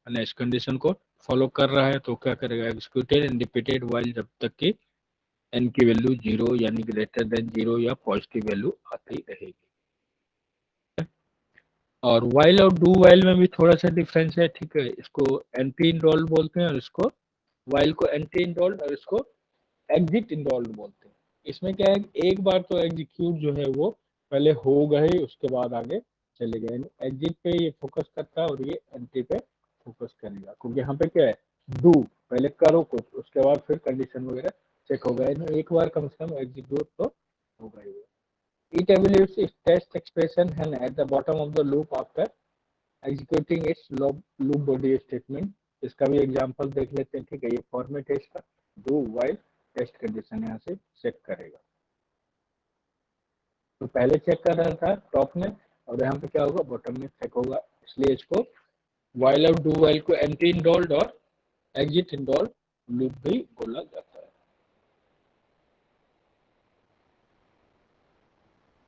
है ना, इस कंडीशन को फॉलो कर रहा है तो क्या करेगा, एग्जीक्यूटेड एंड रिपीटेड वाइल, जब तक कि n की वैल्यू 0 यानी ग्रेटर देन 0 या पॉजिटिव वैल्यू आती रहेगी। और वाइल और डू वाइल में भी थोड़ा सा डिफरेंस है, ठीक है। इसको एंटी इंडोल्ड बोलते हैं और इसको वाइल को एंटी इंडोल्ड और इसको एग्जिट इंडोल्ड बोलते हैं। इसमें क्या है, एक बार तो एग्जीक्यूट जो है वो पहले हो गए, उसके बाद आगे चले गए। एग्जिट पे ये फोकस करता है और ये एंटी पे फोकस करेगा, क्योंकि यहाँ पे क्या है, डू पहले करो कुछ, उसके बाद फिर कंडीशन वगैरह चेक होगा, एक बार कम से कम एग्जीक्यूट तो होगा ही। It evaluates its test expression and at the bottom of the loop after executing its loop body statement। इसका भी एग्जांपल देख लेते हैं, ठीक है। ये फॉर्मेट है इसका, डू वाइल टेस्ट कंडीशन यहाँ से चेक करेगा। तो पहले चेक कर रहा था टॉप में, और यहाँ पे क्या होगा, बॉटम में चेक होगा, इसलिए इसको वाइल और डू वाइल को एंटी इंडोल्ड और एग्जिट इंडोल्ड लूप भी बोला जाता है।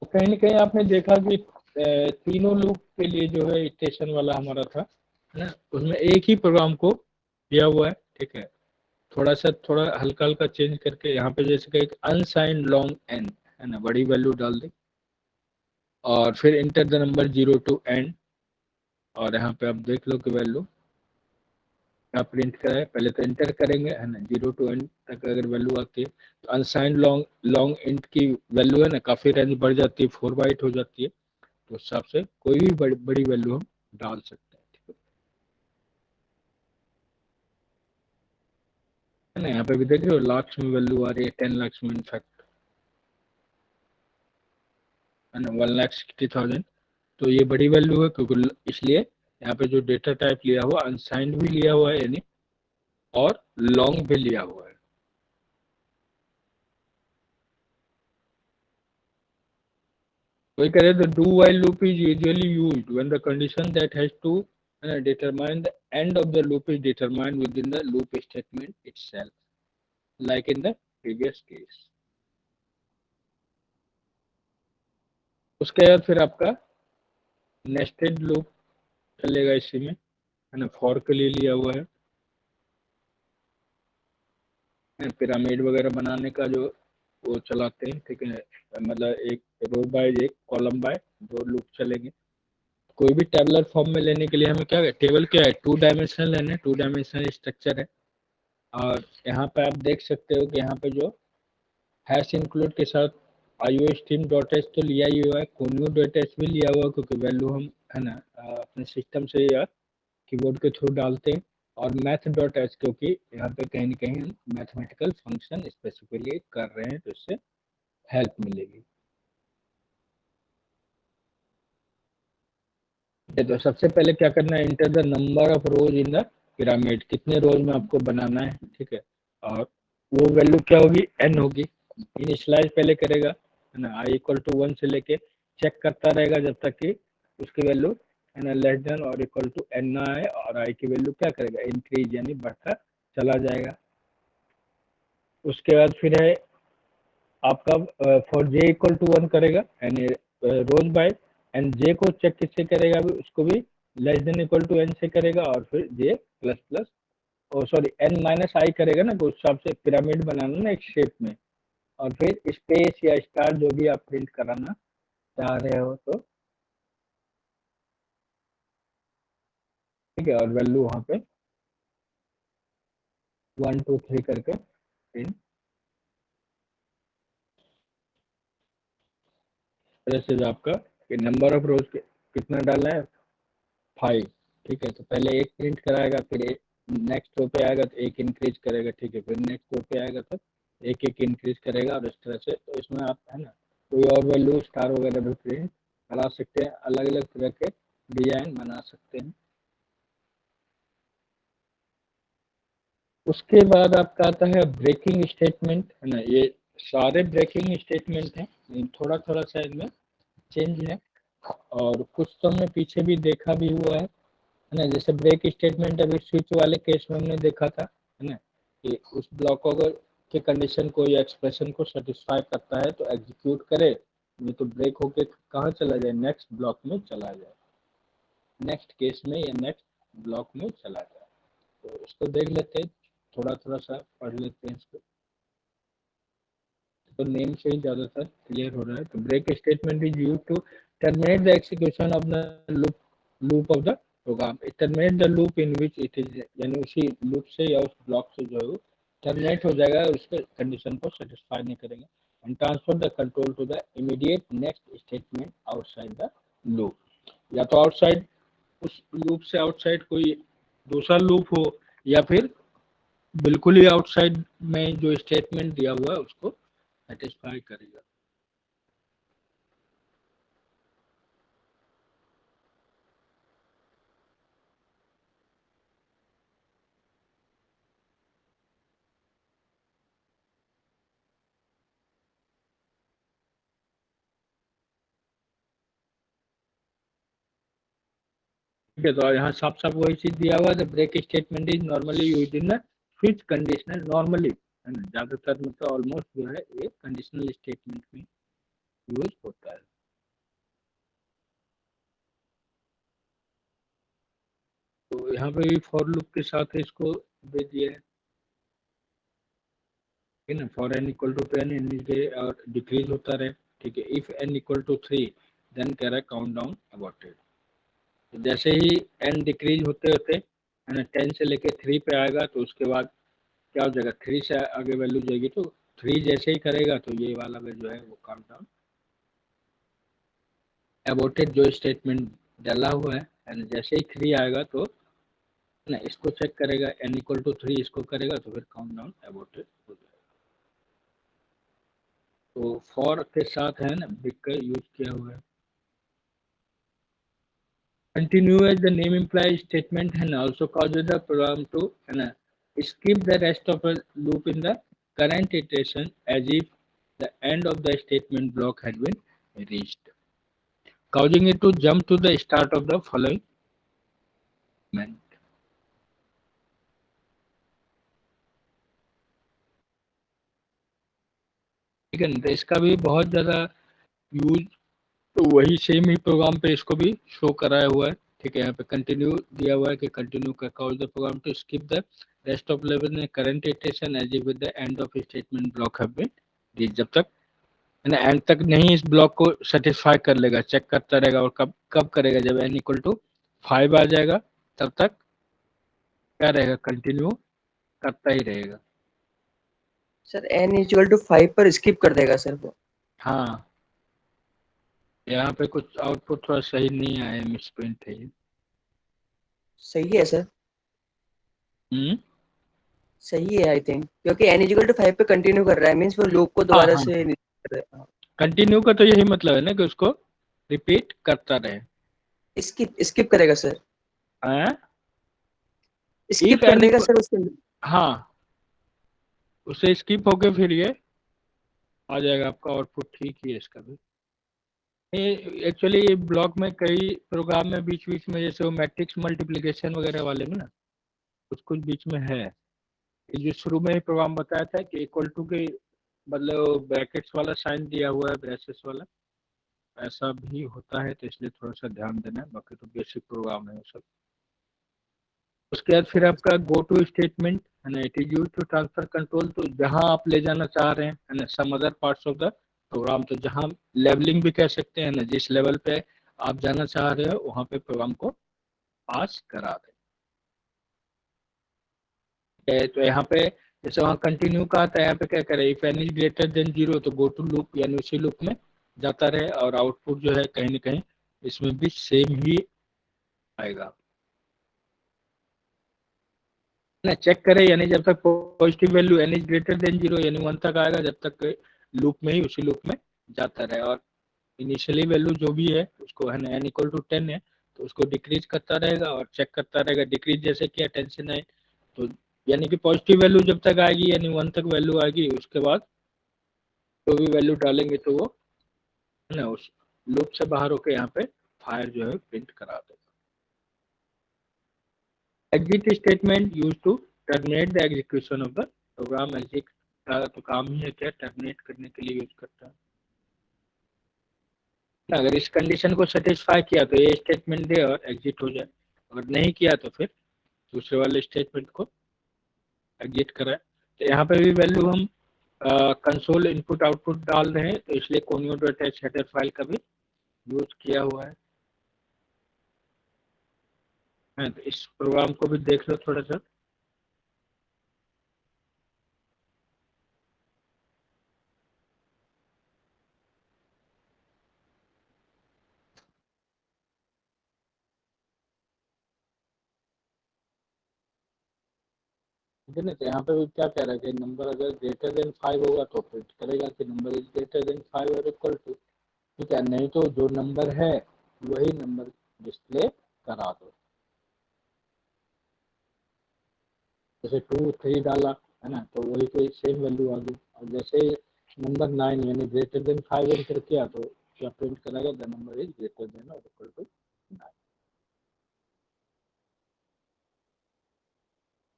तो कहीं ना कहीं आपने देखा कि तीनों लूप के लिए जो है स्टेशन वाला हमारा था, है ना, उसमें एक ही प्रोग्राम को दिया हुआ है, ठीक है। थोड़ा हल्का हल्का चेंज करके यहाँ पे जैसे कि एक अनसाइंड लॉन्ग एन है ना, बड़ी वैल्यू डाल दें और फिर enter the number 0 to end, और यहाँ पे आप देख लो कि वैल्यू क्या प्रिंट करा है। पहले तो इंटर करेंगे है ना, 0 टू एंड तक अगर वैल्यू आती है तो अनसाइंड लॉन्ग लॉन्ग इंट की वैल्यू है ना काफी रेंज बढ़ जाती है, 4 बाइट हो जाती है, तो उस हिसाब से कोई भी बड़ी वैल्यू हम डाल सकते हैं, ठीक है ना। यहाँ पे भी देख रहे हो लाख्स में वैल्यू आ रही है, 10 लाख में इनफैक्ट है ना, 1,60,000। तो ये बड़ी वैल्यू है क्योंकि इसलिए यहाँ पे जो डेटा टाइप लिया हुआ अनसाइंड भी लिया हुआ है यानी, और लॉन्ग भी लिया हुआ है। वही कह रहे तो do while loop is usually used when the condition that has to determine the end of the loop is determined within the loop statement itself, like in the previous case. उसके बाद फिर आपका नेस्टेड लूप चलेगा इसी में है ना, for के लिए लिया हुआ है, पिरामिड वगैरह बनाने का जो वो चलाते हैं, ठीक है, मतलब एक रो बाय एक कॉलम बाय दो लूप चलेंगे। कोई भी टेबलर फॉर्म में लेने के लिए हमें क्या है, टेबल क्या है, 2 डायमेंशनल लेने, 2 डायमेंशनल स्ट्रक्चर है। और यहाँ पे आप देख सकते हो कि यहाँ पे जो हैश इंक्लूड के साथ आईओ स्ट्रीम डॉट एच तो लिया ही हुआ है, कोन्यू डॉट एच भी लिया हुआ है क्योंकि वैल्यू हम है ना अपने सिस्टम से या कीबोर्ड के थ्रू डालते हैं, और मैथ डॉट एच क्योंकि यहाँ पे कहीं ना कहीं हम मैथमेटिकल फंक्शन स्पेसिफिकली कर रहे हैं तो इससे हेल्प मिलेगी। तो सबसे पहले क्या करना है, inter the number of rose in the pyramid, कितने रोज में आपको बनाना है, ठीक है, और वो वैल्यू क्या होगी, एन होगी। इनिशियलाइज पहले करेगा है ना, आई इक्वल टू 1 से लेके चेक करता रहेगा जब तक कि उसकी वैल्यू है ना लेस देन और इक्वल टू एन ना आए, और आई की वैल्यू क्या करेगा, इंक्रीज यानी बढ़ता चला जाएगा। उसके बाद फिर है आपका फॉर जे इक्वल टू 1 करेगा यानी रोज बाय, एंड जे को चेक किससे करेगा, अभी उसको भी less than equal to n से करेगा, और फिर j plus plus oh sorry n minus i करेगा ना, तो उस हिसाब से पिरामिड बनाना ना एक शेप में, और फिर स्पेस या स्टार जो भी आप प्रिंट कराना चाह रहे हो तो ठीक है, और वैल्यू वहाँ पे 1 2 3 करके प्रिंट जैसे आपका नंबर ऑफ रोज कितना डालना है, 5, ठीक है, तो पहले एक प्रिंट कराएगा, फिर एक नेक्स्ट रो पे आएगा तो एक इंक्रीज करेगा, ठीक है, फिर नेक्स्ट रो पे आएगा तो एक एक इंक्रीज करेगा, और इस तरह से तो इसमें आप है ना कोई और वैल्यू स्टार वगैरह भी प्रिंट करा सकते हैं, अलग अलग तरह के डिजाइन बना सकते हैं। उसके बाद आपका आता है ब्रेकिंग स्टेटमेंट है ना, ये सारे ब्रेकिंग स्टेटमेंट हैं, थोड़ा थोड़ा सा इनमें चेंज है, और कुछ तो हमने पीछे भी देखा भी हुआ है ना, जैसे ब्रेक स्टेटमेंट अभी स्विच वाले केस में हमने देखा था है ना, कि उस ब्लॉक को अगर के कंडीशन को या एक्सप्रेशन को सेटिस्फाई करता है तो एग्जीक्यूट करे, नहीं तो ब्रेक होके कहाँ चला जाए, नेक्स्ट ब्लॉक में चला जाए, नेक्स्ट केस में या नेक्स्ट ब्लॉक में चला जाए। तो इसको देख लेते हैं, थोड़ा थोड़ा सा पढ़ लेते हैं इसको, तो नेम से ही ज्यादातर क्लियर हो रहा है। तो break statement is used to terminate the execution of the loop loop of the program, terminate the loop in which it is, यानी उसी लूप से या उस ब्लॉक से जो है वो टर्मिनेट हो जाएगा, उसके कंडीशन को सेटिस्फाई नहीं करेंगे, and transfer the control to the immediate next statement outside the loop, या तो आउटसाइड उस लूप से आउटसाइड कोई दूसरा लूप हो, या फिर बिल्कुल ही आउटसाइड में जो स्टेटमेंट दिया हुआ है उसको सेटिस्फाई करेगा। ठीक है, तो यहाँ साफ साफ वही चीज दिया हुआ है, break statement is normally use in switch conditional, normally है ना, ज्यादातर मतलब ऑलमोस्ट जो है ये कंडीशनल स्टेटमेंट में यूज होता है। तो यहाँ पे भी फॉर लूप के साथ इसको दे दिया है। ठीक है ना, for n equal to n और डिक्रीज होता रहे, ठीक है। If n equal to 3 then कह रहा है काउंट डाउन अबॉर्टेड। तो जैसे ही एन डिक्रीज होते होते है ना 10 से लेके 3 पे आएगा तो उसके बाद क्या हो जाएगा, 3 से आगे वैल्यू जाएगी, तो 3 जैसे ही करेगा तो ये वाला जो है वो काउंट डाउन अबॉर्टेड जो स्टेटमेंट डाला हुआ है ना, जैसे ही 3 आएगा तो ना इसको चेक करेगा, एन इक्वल टू 3 इसको करेगा तो फिर काउंट डाउन अबॉर्टेड हो जाएगा। तो फॉर के साथ है ना बिग का यूज किया हुआ है। Continue as the name implies statement and also causes the program to skip the rest of the loop in the current iteration as if the end of the statement block had been reached, causing it to jump to the start of the following statement. ठीक है ना, तो इसका भी बहुत ज़्यादा use तो वही सेम ही प्रोग्राम पे इसको भी शो कराया हुआ है। ठीक है, यहाँ पे कंटिन्यू दिया हुआ है कि कंटिन्यू का cause the program to skip the rest of level in current iteration as if with the end of statement block have been reach. जब तक है ना एंड तक नहीं इस ब्लॉक को सेटिस्फाई कर लेगा, चेक करता रहेगा, और कब कब करेगा, जब एन इक्वल टू 5 आ जाएगा तब तक क्या रहेगा, कंटिन्यू करता ही रहेगा। सर n इक्वल टू 5 पर स्किप कर देगा सर वो। हाँ, यहाँ पे कुछ आउटपुट थोड़ा सही नहीं आया, मिसप्रिंट है ये। सही है सर, हम्म, सही है आई थिंक, क्योंकि n इक्वल टू 5 पे कंटिन्यू कर रहा है, मींस वो लूप को हाँ दोबारा हाँ, से कर रहा है। कंटिन्यू का तो यही मतलब है ना कि उसको रिपीट करता रहे। स्किप स्किप करेगा सर, इफ स्किप कर एनी, देगा सर उसके। हाँ, उसे स्किप होके फिर ये आ जाएगा, आपका आउटपुट ठीक ही है इसका भी। एक्चुअली ब्लॉक में कई प्रोग्राम में बीच बीच में जैसे वो मैट्रिक्स मल्टीप्लिकेशन वगैरह वाले में ना कुछ कुछ बीच में है। ये जो शुरू में ही प्रोग्राम बताया था कि इक्वल टू के मतलब ब्रैकेट्स वाला साइन दिया हुआ है, ब्रेसेस वाला, ऐसा भी होता है, तो इसलिए थोड़ा सा ध्यान देना है। बाकी तो बेसिक प्रोग्राम है सब। उसके बाद फिर आपका गो टू स्टेटमेंट है ना, it is use to transfer control, तो जहां आप ले जाना चाह रहे हैं है ना some other parts of the program, तो जहां लेवलिंग भी कह सकते हैं ना, जिस लेवल पे आप जाना चाह रहे हो वहां पे प्रोग्राम को पास करा दें। तो यहाँ पे जैसे वहाँ कंटिन्यू का आता है, यहाँ पे क्या करे, if n is greater than 0 तो गो टू लूप यानी उसी लूप में जाता रहे, और आउटपुट जो है कहीं ना कहीं इसमें भी सेम ही आएगा ना। चेक करे यानी जब तक positive value n is greater than 0 यानी 1 तक आएगा, जब तक लूप में ही उसी लूप में जाता रहे, और इनिशियली वैल्यू जो भी है उसको है ना एन इक्वल टू 10 है तो उसको डिक्रीज करता रहेगा और चेक करता रहेगा। डिक्रीज जैसे किया 10 से 9, तो यानी कि पॉजिटिव वैल्यू जब तक आएगी यानी 1 तक वैल्यू आएगी, उसके बाद जो भी वैल्यू डालेंगे तो वो है ना उस लूप से बाहर होकर यहाँ पे फायर जो है प्रिंट करा देगा। Exit statement use to terminate the execution of the program. Exit का तो काम ही है क्या, टर्मिनेट करने के लिए यूज करता है। अगर इस कंडीशन को सेटिस्फाई किया तो ये स्टेटमेंट दे और एग्जिट हो जाए, अगर नहीं किया तो फिर दूसरे वाले स्टेटमेंट को एग्जिट कराए। तो यहाँ पे भी वैल्यू हम कंसोल इनपुट आउटपुट डाल रहे हैं, तो इसलिए conio dot H header file का भी यूज किया हुआ है। तो इस प्रोग्राम को भी देख लो थोड़ा सा। ठीक है ना, तो यहाँ पे भी क्या कह रहा है कि नंबर अगर ग्रेटर देन 5 होगा तो प्रिंट करेगा कि नंबर इज ग्रेटर देन 5 और इक्वल टू। ठीक है, नहीं तो जो नंबर है वही नंबर डिस्प्ले करा दो। जैसे 2 3 डाला है ना तो वही तो सेम वैल्यू आ गई, और जैसे नंबर 9 यानी ग्रेटर देन 5 एंटर किया तो क्या प्रिंट करेगा, the number is greater then और इक्वल टू 9।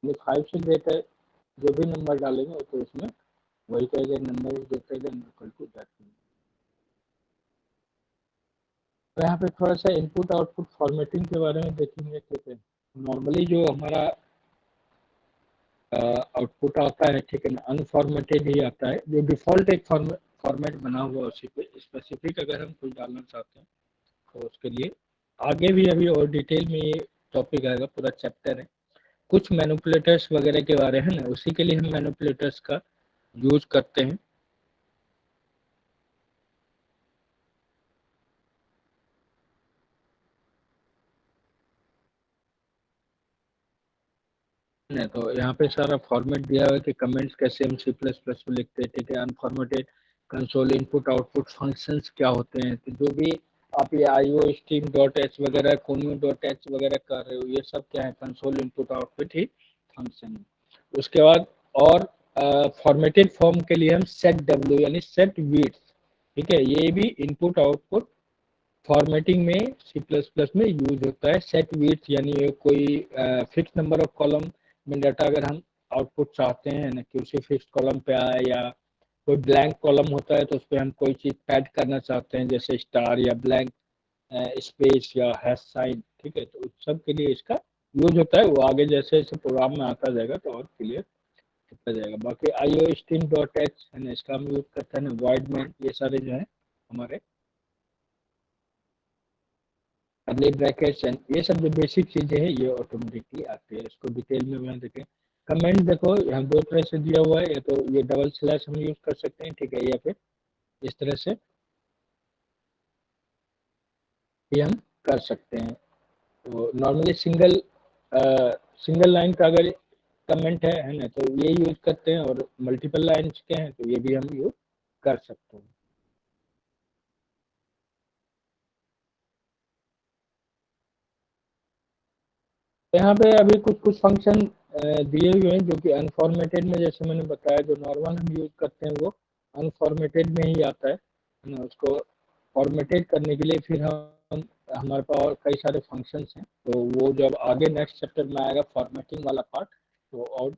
5 से ग्रेटर जो भी नंबर डालेंगे तो उसमें वही कहेगा number is greater than equal to that. तो यहाँ पे थोड़ा सा इनपुट आउटपुट फॉर्मेटिंग के बारे में देखेंगे। ठीक है, नॉर्मली जो हमारा आउटपुट आता है, ठीक है ना, अनफॉर्मेटेड ही आता है, जो डिफॉल्ट एक फॉर्मेट बना हुआ है उसी पे। स्पेसिफिक अगर हम कुछ डालना चाहते हैं तो उसके लिए आगे भी अभी और डिटेल में ये टॉपिक आएगा, पूरा चैप्टर है। कुछ मैनिपुलेटर्स वगैरह के बारे हैं ना, उसी के लिए हम मैनिपुलेटर्स का यूज करते हैं। नहीं तो यहाँ पे सारा फॉर्मेट दिया हुआ है कि कमेंट्स कैसे हम सी प्लस प्लस में लिखते हैं, ठीक है। Unformatted console input output functions क्या होते हैं, तो जो भी आप ये आईओ स्ट्रीम डॉट एच वगैरह कोनियो डॉट एच वगैरह कर रहे हो, ये सब क्या है, कंसोल इनपुट आउटपुट ही फंक्शन है। उसके बाद और फॉर्मेटेड फॉर्म के लिए हम सेट डब्ल्यू यानी सेट वेट्स, ठीक है, ये भी इनपुट आउटपुट फॉर्मेटिंग में सी प्लस प्लस में यूज होता है। सेट वेट्स यानी कोई फिक्स नंबर ऑफ कॉलम में डाटा अगर हम आउटपुट चाहते हैं ना कि उसी फिक्स कॉलम पे आए, या कोई ब्लैंक कॉलम होता है तो उस पर हम कोई चीज़ ऐड करना चाहते हैं जैसे स्टार या ब्लैंक स्पेस या हैश साइन, ठीक है, तो उस सब के लिए इसका यूज होता है। वो आगे जैसे जैसे प्रोग्राम में आता जाएगा तो और क्लियर होता जाएगा। बाकी आईओ स्ट्रीम डॉट एच है ना, इसका हम यूज करते हैं ना, वाइड मैन, ये सारे जो है हमारे कर्ली ब्रैकेट्स एंड ये सब जो बेसिक चीजें हैं ये ऑटोमेटिकली आती है। इसको डिटेल में मैं देखें, कमेंट देखो यहाँ दो तरह से दिया हुआ है, या तो ये डबल स्लैश हम यूज कर सकते हैं, ठीक है, या फिर इस तरह से भी हम कर सकते हैं। तो नॉर्मली सिंगल लाइन का अगर कमेंट है ना, तो ये यूज करते हैं, और मल्टीपल लाइन्स के हैं तो ये भी हम यूज कर सकते हैं। तो यहाँ पे अभी कुछ कुछ फंक्शन दिए हुए हैं जो कि अनफॉर्मेटेड में, जैसे मैंने बताया, जो नॉर्मल हम यूज करते हैं वो अनफॉर्मेटेड में ही आता है ना। उसको फॉर्मेटेड करने के लिए फिर हम हमारे पास और कई सारे फंक्शंस हैं, तो वो जब आगे नेक्स्ट चैप्टर में आएगा फॉर्मेटिंग वाला पार्ट, तो और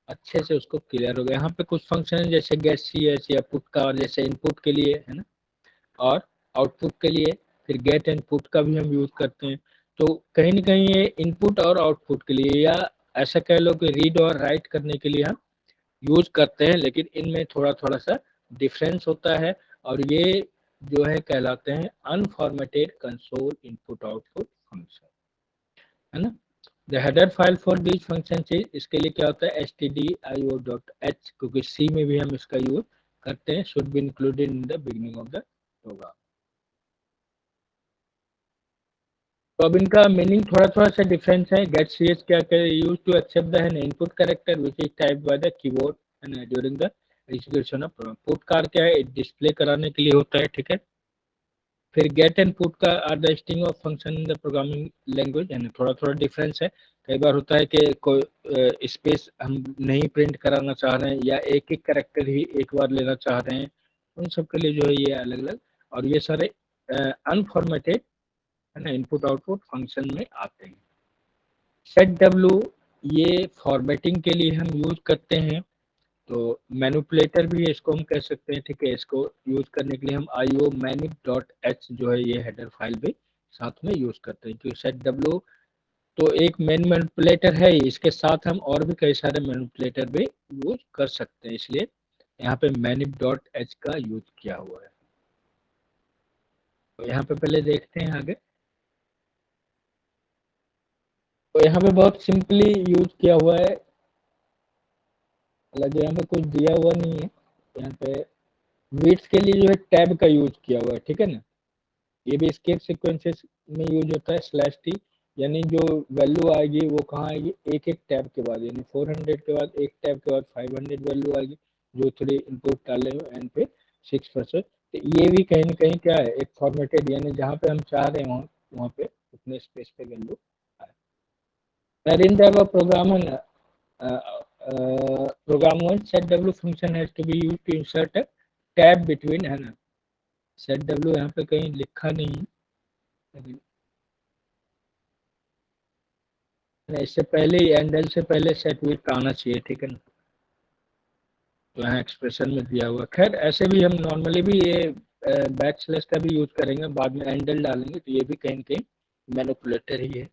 अच्छे से उसको क्लियर होगा। यहाँ पे कुछ फंक्शन जैसे गेट सी एच या पुट का, और जैसे इनपुट के लिए है ना, और आउटपुट के लिए फिर गेट एंड पुट का भी हम यूज करते हैं। तो कहीं ना कहीं ये इनपुट और आउटपुट के लिए, या ऐसा कह लो कि रीड और राइट करने के लिए हम यूज करते हैं, लेकिन इनमें थोड़ा थोड़ा सा डिफरेंस होता है। और ये जो है कहलाते हैं unformatted console input output function, है ना। The header file for this function is, इसके लिए क्या होता है, stdio.h, क्योंकि सी में भी हम इसका यूज करते हैं, should be included in the beginning of the program. तो अब इनका मीनिंग थोड़ा थोड़ा सा डिफरेंस है। गेट सी एच क्या करे, यूज टू एक्सेप्ट द है input character which is type by the keyboard है ना during the execution of program. Put char क्या है, डिस्प्ले कराने के लिए होता है, ठीक है। फिर गेट एंड पुट का are the string of function in the programming language, यानी थोड़ा थोड़ा डिफरेंस है। कई बार होता है कि कोई स्पेस हम नहीं प्रिंट कराना चाह रहे हैं, या एक एक कैरेक्टर ही एक बार लेना चाह रहे हैं, उन सब के लिए जो है ये अलग अलग, और ये सारे अनफॉर्मेटेड है ना इनपुट आउटपुट फंक्शन में आते हैं। सेट डब्ल्यू ये फॉर्मेटिंग के लिए हम यूज करते हैं, तो मैनिपुलेटर भी इसको हम कह सकते हैं, ठीक है। इसको यूज करने के लिए हम आईओ मैनिप डॉट एच जो है ये हेडर फाइल भी साथ में यूज करते हैं, क्योंकि सेट डब्ल्यू तो एक मेन मैनिपुलेटर है, इसके साथ हम और भी कई सारे मैनिपुलेटर भी यूज कर सकते हैं, इसलिए यहाँ पे मैनिप डॉट एच का यूज किया हुआ है। तो यहाँ पे पहले देखते हैं आगे। तो यहाँ पे बहुत सिंपली यूज किया हुआ है, हालांकि यहाँ पे कुछ दिया हुआ नहीं है। यहाँ पे वेट्स के लिए जो है टैब का यूज किया हुआ है, ठीक है ना। ये भी स्केप सीक्वेंसेस में यूज होता है, स्लैश टी, यानी जो वैल्यू आएगी वो कहाँ आएगी, एक एक टैब के बाद, यानी 400 के बाद एक टैब के बाद 500 वैल्यू आएगी, जो थ्री इनपुट डाले हुए एंड फिर 6%। तो ये भी कहीं ना कहीं क्या है, एक फॉर्मेटेड, यानी जहाँ पे हम चाह रहे हैं वहाँ पे उतने स्पेस पे वैल्यू आए। Wherein the program and program one set w function has to be used to insert a tab between है ना। set w यहाँ पे कहीं लिखा नहीं है, लेकिन इससे पहले ही एंडल से पहले सेट विथ आना चाहिए, ठीक है ना। तो यहाँ एक्सप्रेशन में दिया हुआ, खैर ऐसे भी हम नॉर्मली भी ये बैक स्लैश का भी यूज करेंगे, बाद में एंडल डालेंगे, तो ये भी कहीं ना कहीं मैनिपुलेटर ही है।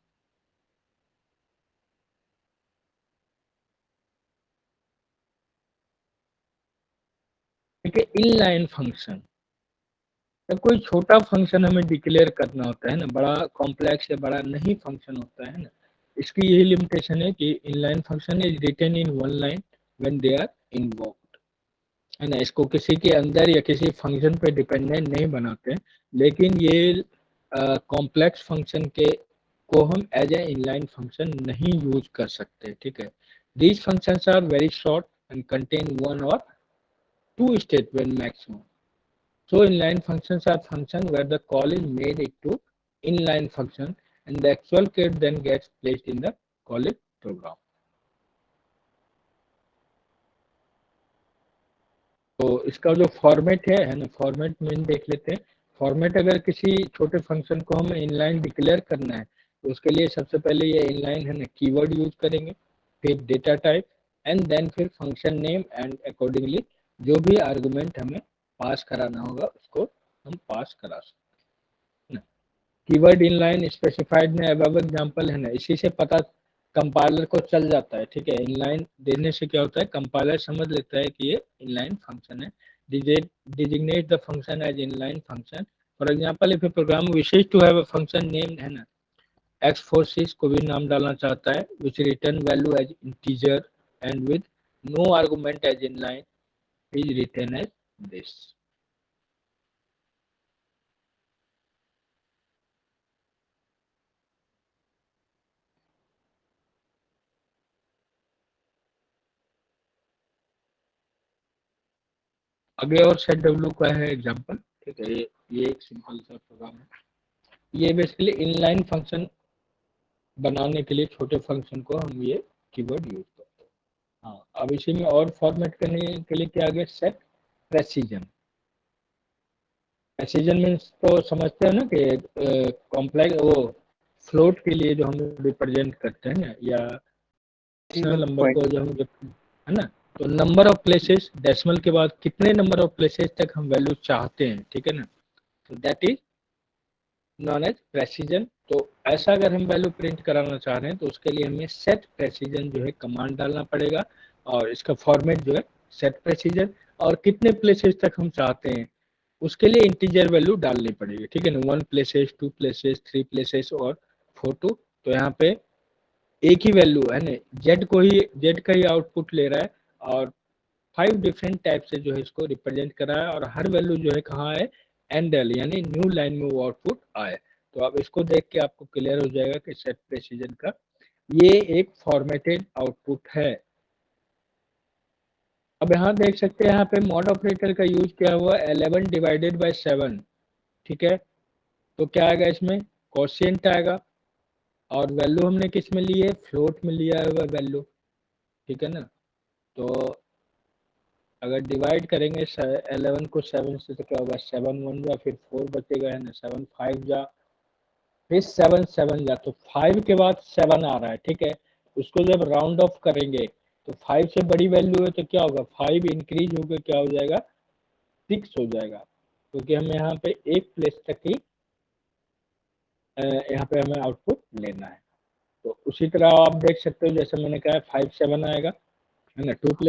ठीक है। इनलाइन फंक्शन, जब कोई छोटा फंक्शन हमें डिक्लेयर करना होता है ना, बड़ा कॉम्प्लेक्स या बड़ा नहीं फंक्शन होता है ना, इसकी यही लिमिटेशन है कि inline function is written in one line when they are invoked, है ना। इसको किसी के अंदर या किसी फंक्शन पे डिपेंडेंट नहीं बनाते, लेकिन ये कॉम्प्लेक्स फंक्शन के को हम एज ए इनलाइन फंक्शन नहीं यूज कर सकते, ठीक है। These functions are very short and contain one और two statement maximum. So inline functions are functions where the call is made into inline function and the actual code then gets placed in the call it program. तो इसका जो format है ना, format में देख लेते हैं। फॉर्मेट अगर किसी छोटे फंक्शन को हमें इनलाइन डिक्लेयर करना है तो उसके लिए सबसे पहले ये इनलाइन है ना कीवर्ड यूज करेंगे, फिर डेटा टाइप एंड देन फिर फंक्शन नेम एंड अकॉर्डिंगली जो भी आर्गुमेंट हमें पास कराना होगा उसको हम पास करा सकते हैं। कीवर्ड इनलाइन स्पेसिफाइड में अब एग्जांपल है ना, इसी से पता कंपाइलर को चल जाता है, ठीक है। इनलाइन देने से क्या होता है, कंपाइलर समझ लेता है कि ये इनलाइन फंक्शन है, designate the function as inline function. For example if a program wishes to have a function name है ना x46 को भी नाम डालना चाहता है which return value as integer and with no argument as inline is return as this. आगे और सेट डब्ल्यू का है एग्जांपल, ठीक है। ये एक सिंपल सा प्रोग्राम है, ये बेसिकली इनलाइन फंक्शन बनाने के लिए छोटे फंक्शन को हम ये कीवर्ड यूज करते हैं। हाँ, अब इसी में और फॉर्मेट करने के लिए क्या आ गया, सेट प्रेसिजन। प्रेसिजन मीन्स तो समझते हो ना कि कॉम्प्लेक्स वो फ्लोट के लिए जो हम रिप्रेजेंट करते हैं ना, या डेसिमल नंबर को जो हम है ना, तो नंबर ऑफ प्लेसेस, डेसिमल के बाद कितने नंबर ऑफ प्लेसेस तक हम वैल्यू चाहते हैं, ठीक है ना, तो that is non as precision. तो ऐसा अगर हम वैल्यू प्रिंट कराना चाह रहे हैं तो उसके लिए हमें सेट प्रेसिजन जो है कमांड डालना पड़ेगा, और इसका फॉर्मेट जो है सेट प्रेसिजन, और कितने प्लेसेस तक हम चाहते हैं उसके लिए इंटीजर वैल्यू डालनी पड़ेगी, ठीक है ना। 1 प्लेसेस, 2 प्लेसेस, 3 प्लेसेस और 4 2। तो यहाँ पे एक ही वैल्यू है ना, जेड का ही आउटपुट ले रहा है, और 5 डिफरेंट टाइप से जो है इसको रिप्रेजेंट करा है, और हर वैल्यू जो है कहाँ है, एंडल यानी न्यू लाइन में वो आउटपुट आए। तो अब इसको देख के आपको क्लियर हो जाएगा कि सेट प्रेसिजन का ये एक फॉर्मेटेड आउटपुट है। अब यहाँ देख सकते हैं, यहाँ पे मॉड ऑपरेटर का यूज किया हुआ 11 डिवाइडेड बाय 7, ठीक है। तो क्या आएगा इसमें, क्वोशिएंट आएगा, और वैल्यू हमने किस में ली है, फ्लोट में लिया हुआ वैल्यू, ठीक है ना। तो अगर डिवाइड करेंगे 11 को 7 से तो क्या होगा, 7 1 जा, फिर 4 बचेगा है ना, 7 5 जा, फिर 7 7 जा, तो 5 के बाद 7 आ रहा है, ठीक है। उसको जब राउंड ऑफ करेंगे तो 5 से बड़ी वैल्यू है तो क्या होगा, 5 इंक्रीज होकर क्या हो जाएगा, 6 हो जाएगा, क्योंकि हम यहाँ पे एक प्लेस तक ही यहाँ पे हमें आउटपुट लेना है। तो उसी तरह आप देख सकते हो, जैसे मैंने कहा 5 7 आएगा है ना, 2